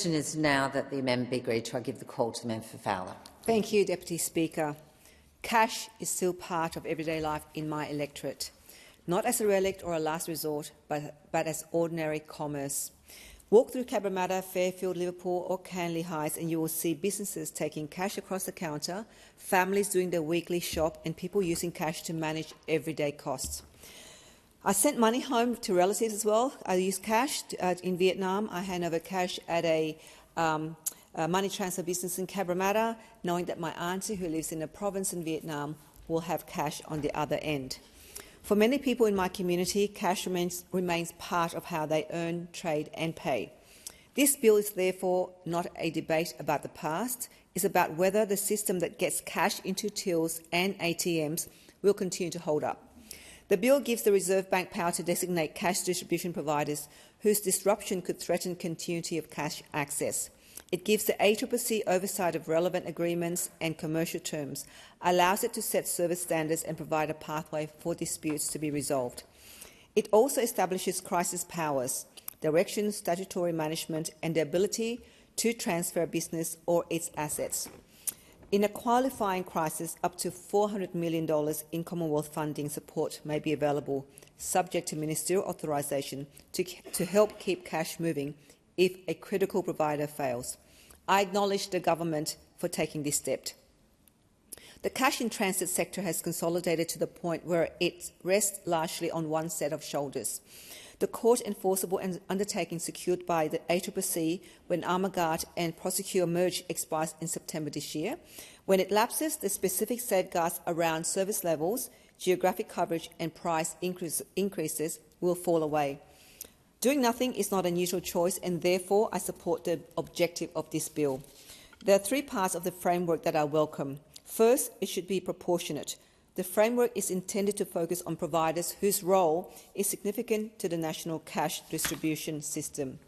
The question is now that the amendment be agreed to. I give the call to the member for Fowler. Thank you, Deputy Speaker. Cash is still part of everyday life in my electorate, not as a relic or a last resort, but as ordinary commerce. Walk through Cabramatta, Fairfield, Liverpool or Canley Heights and you will see businesses taking cash across the counter, families doing their weekly shop and people using cash to manage everyday costs. I sent money home to relatives as well. I use cash in Vietnam. I hand over cash at a money transfer business in Cabramatta, knowing that my auntie, who lives in a province in Vietnam, will have cash on the other end. For many people in my community, cash remains part of how they earn, trade and pay. This bill is therefore not a debate about the past. It's about whether the system that gets cash into tills and ATMs will continue to hold up. The bill gives the Reserve Bank power to designate cash distribution providers whose disruption could threaten continuity of cash access. It gives the ACCC oversight of relevant agreements and commercial terms, allows it to set service standards and provide a pathway for disputes to be resolved. It also establishes crisis powers, direction, statutory management and the ability to transfer a business or its assets. In a qualifying crisis, up to $400 million in Commonwealth funding support may be available, subject to ministerial authorisation, to help keep cash moving if a critical provider fails. I acknowledge the government for taking this step. The cash in transit sector has consolidated to the point where it rests largely on one set of shoulders. The court-enforceable undertaking secured by the ACCC when Armaguard and Prosecure merge expires in September this year. When it lapses, the specific safeguards around service levels, geographic coverage and price increases will fall away. Doing nothing is not an unusual choice and therefore I support the objective of this bill. There are three parts of the framework that I welcome. First, it should be proportionate. The framework is intended to focus on providers whose role is significant to the national cash distribution system.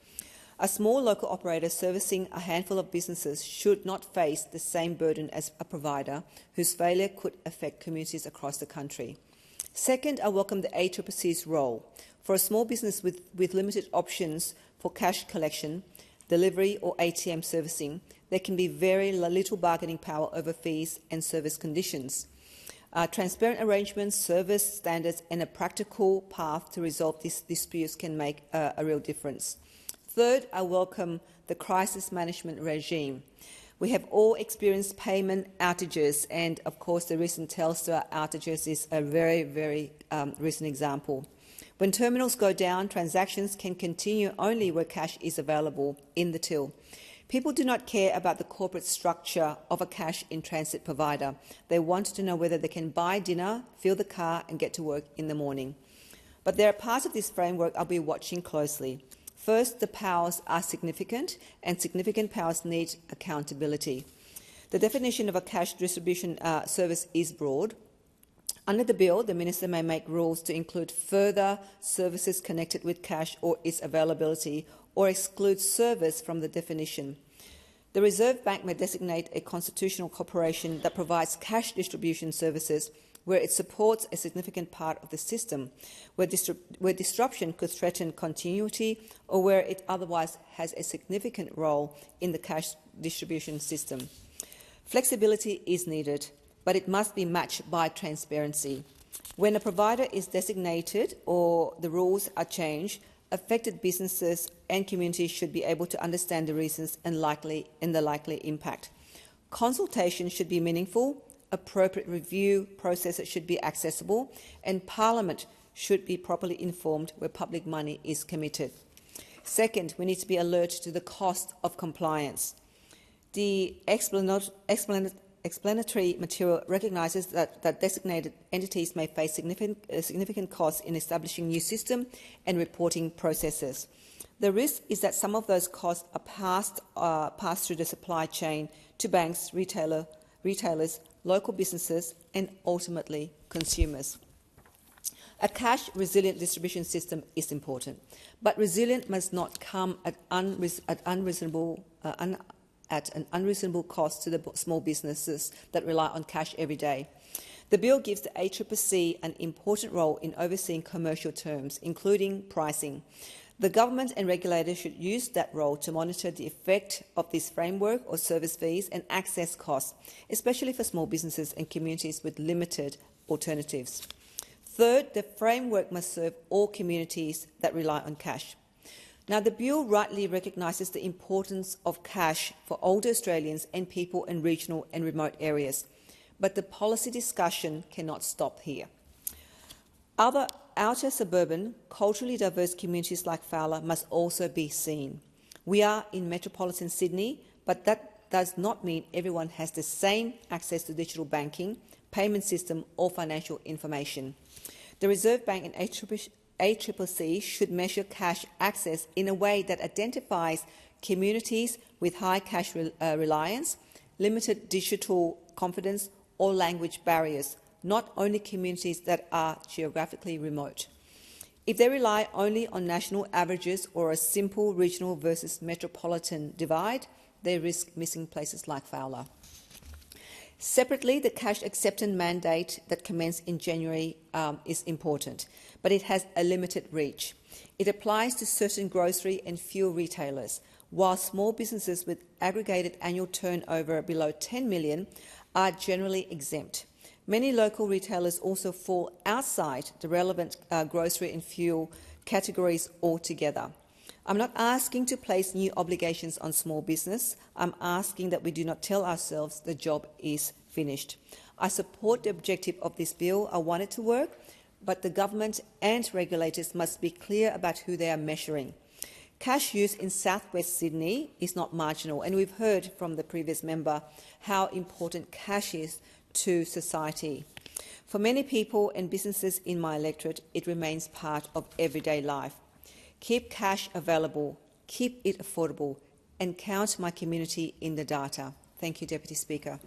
A small local operator servicing a handful of businesses should not face the same burden as a provider whose failure could affect communities across the country. Second, I welcome the ACCC's role. For a small business with limited options for cash collection, delivery or ATM servicing, there can be very little bargaining power over fees and service conditions. Transparent arrangements, service standards and a practical path to resolve these disputes can make a real difference. Third, I welcome the crisis management regime. We have all experienced payment outages and, of course, the recent Telstra outages is a very recent example. When terminals go down, transactions can continue only where cash is available in the till. People do not care about the corporate structure of a cash-in-transit provider. They want to know whether they can buy dinner, fill the car and get to work in the morning. But there are parts of this framework I'll be watching closely. First, the powers are significant and significant powers need accountability. The definition of a cash distribution service is broad. Under the bill, the Minister may make rules to include further services connected with cash or its availability or exclude service from the definition. The Reserve Bank may designate a constitutional corporation that provides cash distribution services where it supports a significant part of the system, where disruption could threaten continuity or where it otherwise has a significant role in the cash distribution system. Flexibility is needed, but it must be matched by transparency. When a provider is designated or the rules are changed, affected businesses and communities should be able to understand the reasons and the likely impact. Consultation should be meaningful, appropriate review processes should be accessible, and Parliament should be properly informed where public money is committed. Second, we need to be alert to the cost of compliance. The explanatory material recognises that designated entities may face significant costs in establishing new system and reporting processes. The risk is that some of those costs are passed through the supply chain to banks, retailers, local businesses and ultimately consumers. A cash-resilient distribution system is important, but resilient must not come at an unreasonable cost to the small businesses that rely on cash every day. The bill gives the ACCC an important role in overseeing commercial terms, including pricing. The government and regulators should use that role to monitor the effect of this framework or service fees and access costs, especially for small businesses and communities with limited alternatives. Third, the framework must serve all communities that rely on cash. Now, the bill rightly recognises the importance of cash for older Australians and people in regional and remote areas, but the policy discussion cannot stop here. Other outer suburban, culturally diverse communities like Fowler must also be seen. We are in metropolitan Sydney, but that does not mean everyone has the same access to digital banking, payment system or financial information. The Reserve Bank and ACCC should measure cash access in a way that identifies communities with high cash reliance, limited digital confidence or language barriers, not only communities that are geographically remote. If they rely only on national averages or a simple regional versus metropolitan divide, they risk missing places like Fowler. Separately, the cash acceptance mandate that commenced in January is important, but it has a limited reach. It applies to certain grocery and fuel retailers, while small businesses with aggregated annual turnover below 10 million are generally exempt. Many local retailers also fall outside the relevant grocery and fuel categories altogether. I'm not asking to place new obligations on small business. I'm asking that we do not tell ourselves the job is finished. I support the objective of this bill. I want it to work, but the government and regulators must be clear about who they are measuring. Cash use in southwest Sydney is not marginal, and we've heard from the previous member how important cash is to society. For many people and businesses in my electorate, it remains part of everyday life. Keep cash available, keep it affordable, and count my community in the data. Thank you, Deputy Speaker.